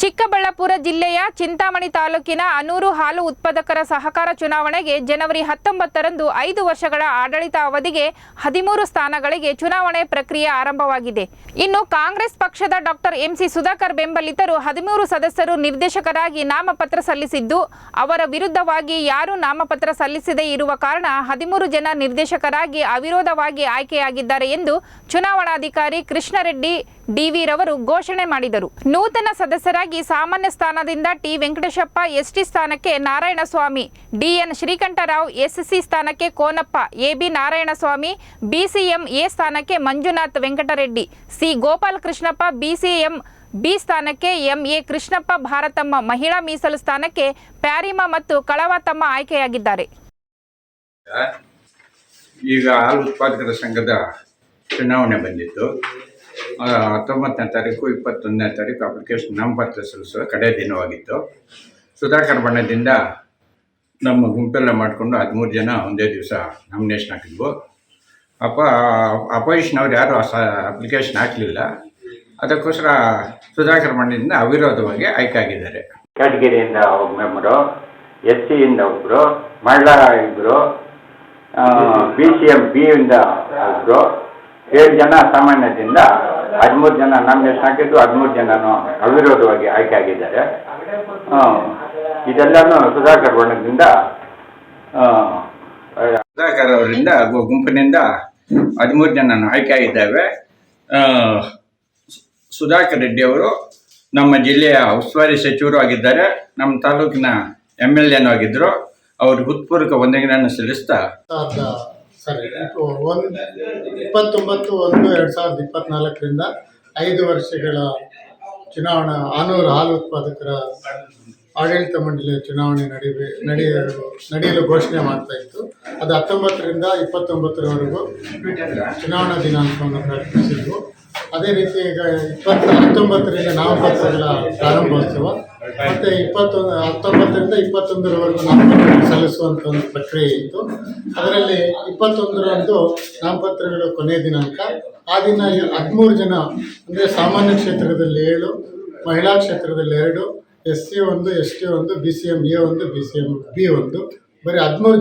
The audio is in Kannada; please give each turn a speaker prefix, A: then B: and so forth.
A: ಚಿಕ್ಕಬಳ್ಳಾಪುರ ಜಿಲ್ಲೆಯ ಚಿಂತಾಮಣಿ ತಾಲೂಕಿನ ಅನೂರು ಹಾಲು ಉತ್ಪಾದಕರ ಸಹಕಾರ ಚುನಾವಣೆಗೆ ಜನವರಿ 19ರಂದು 5 ವರ್ಷಗಳ ಆಡಳಿತ ಅವಧಿಗೆ 13 ಸ್ಥಾನಗಳಿಗೆ ಚುನಾವಣೆ ಪ್ರಕ್ರಿಯೆ ಆರಂಭವಾಗಿದೆ. ಇನ್ನು ಕಾಂಗ್ರೆಸ್ ಪಕ್ಷದ ಡಾಕ್ಟರ್ ಎಂಸಿ ಸುಧಾಕರ್ ಬೆಂಬಲಿತರು 13 ಸದಸ್ಯರು ನಿರ್ದೇಶಕರಾಗಿ ನಾಮಪತ್ರ ಸಲ್ಲಿಸಿದ್ದು, ಅವರ ವಿರುದ್ಧವಾಗಿ ಯಾರೂ ನಾಮಪತ್ರ ಸಲ್ಲಿಸದೇ ಇರುವ ಕಾರಣ 13 ಜನ ನಿರ್ದೇಶಕರಾಗಿ ಅವಿರೋಧವಾಗಿ ಆಯ್ಕೆಯಾಗಿದ್ದಾರೆ ಎಂದು ಚುನಾವಣಾಧಿಕಾರಿ ಕೃಷ್ಣರೆಡ್ಡಿ ಡಿವಿ ರವರು ಘೋಷಣೆ ಮಾಡಿದರು. ನೂತನ ಸದಸ್ಯರಾಗಿ ಸಾಮಾನ್ಯ ಸ್ಥಾನದಿಂದ ಟಿ ವೆಂಕಟೇಶಪ್ಪ, ಎಸ್ಟಿ ಸ್ಥಾನಕ್ಕೆ ನಾರಾಯಣಸ್ವಾಮಿ, ಡಿಎನ್ ಶ್ರೀಕಂಠರಾವ್, ಎಸ್ಸಿ ಸ್ಥಾನಕ್ಕೆ Konappa, AB Narayanaswamy, BCM A ಸ್ಥಾನಕ್ಕೆ Manjunath Venkatareddy, C Gopala Krishnappa, BCM B ಸ್ಥಾನಕ್ಕೆ ಎಂಎ ಕೃಷ್ಣಪ್ಪ ಭಾರತಮ್ಮ, ಮಹಿಳಾ ಮೀಸಲು ಸ್ಥಾನಕ್ಕೆ ಪ್ಯಾರಿಮಾ ಮತ್ತು ಕಳವತಮ್ಮ ಆಯ್ಕೆಯಾಗಿದ್ದಾರೆ.
B: ಈಗ ಹಾಲು ಉತ್ಪಾದಕರ ಸಂಘದ ಚುನಾವಣೆ ಬಂದಿತ್ತು. 19ನೇ ತಾರೀಕು 21ನೇ ತಾರೀಕು ಅಪ್ಲಿಕೇಶನ್ ನಾಮಪತ್ರ ಸಲ್ಲಿಸುವ ಕಡೆ ದಿನವಾಗಿತ್ತು. ಸುಧಾಕರ್ ಬಣ್ಣದಿಂದ ನಮ್ಮ ಗುಂಪೆಲ್ಲ ಮಾಡಿಕೊಂಡು 13 ಜನ ಒಂದೇ ದಿವಸ ನಾಮಿನೇಷನ್ ಹಾಕಿದ್ವು. ಅಪೋಸಿಷನ್ ಯಾರು ಅಪ್ಲಿಕೇಶನ್ ಹಾಕಲಿಲ್ಲ. ಅದಕ್ಕೋಸ್ಕರ ಸುಧಾಕರ್ ಬಣ್ಣದಿಂದ ಅವಿರೋಧವಾಗಿ ಆಯ್ಕೆ ಆಗಿದ್ದಾರೆ.
C: ಕ್ಯಾಟಗಿರಿಯಿಂದ ಒಬ್ಬ ಮೆಂಬರು, ಎಸ್ಸಿಯಿಂದ ಒಬ್ಬರು, ಮಹಿಳಾ ಇಬ್ಬರು, ಬಿಸಿಎಂ ಬಿಯಿಂದ ಒಬ್ಬರು, 7 ಜನ ಸಾಮಾನ್ಯದಿಂದ 13 ಜನ ನಾಮಿನೇಷನ್ ಹಾಕಿದ್ದು, 13 ಜನನು ಅವಿರೋಧವಾಗಿ ಆಯ್ಕೆ ಆಗಿದ್ದಾರೆ. ಇದೆಲ್ಲನೂ ಸುಧಾಕರ್ ಬಣ್ಣದಿಂದ
B: ಸುಧಾಕರ್ ಅವರಿಂದ ಗುಂಪಿನಿಂದ 13 ಜನ ಆಯ್ಕೆ ಆಗಿದ್ದಾವೆ. ಸುಧಾಕರ್ ರೆಡ್ಡಿ ಅವರು ನಮ್ಮ ಜಿಲ್ಲೆಯ ಉಸ್ತುವಾರಿ ಸಚಿವರು ಆಗಿದ್ದಾರೆ. ನಮ್ಮ ತಾಲೂಕಿನ MLA ಆಗಿದ್ದರು. ಅವ್ರಿಗೆ ಹೃತ್ಪೂರ್ವಕ ವಂದನೆಗಳನ್ನು ಸಲ್ಲಿಸ್ತಾ
D: 29/1/2024ರಿಂದ 5 ವರ್ಷಗಳ ಚುನಾವಣಾ ಆನೂರು ಹಾಲು ಉತ್ಪಾದಕರ ಆಡಳಿತ ಮಂಡಳಿಯ ಚುನಾವಣೆ ನಡೆಯಲು ಘೋಷಣೆ ಮಾಡ್ತಾ ಇತ್ತು. ಅದು 19ರಿಂದ 29ರವರೆಗೂ ಚುನಾವಣಾ ದಿನಾಂಕವನ್ನು ಪ್ರಕಟಿಸಿದ್ವು. ಅದೇ ರೀತಿ ಈಗ 19ರಿಂದ ನಾಮಪತ್ರಗಳ ಪ್ರಾರಂಭೋತ್ಸವ ಮತ್ತು 19ರಿಂದ 21ರವರೆಗೂ ನಾಮಪತ್ರ ಸಲ್ಲಿಸುವಂಥ ಒಂದು ಪ್ರಕ್ರಿಯೆ ಇತ್ತು. ಅದರಲ್ಲಿ 21ರಂದು ನಾಮಪತ್ರಗಳ ಕೊನೆಯ ದಿನಾಂಕ. ಆ ದಿನ 13 ಜನ ಅಂದರೆ ಸಾಮಾನ್ಯ ಕ್ಷೇತ್ರದಲ್ಲಿ 7, ಮಹಿಳಾ ಕ್ಷೇತ್ರದಲ್ಲಿ 2, SC 1, ST 1, BCM A 1, BCM B 1, ಬರೀ 13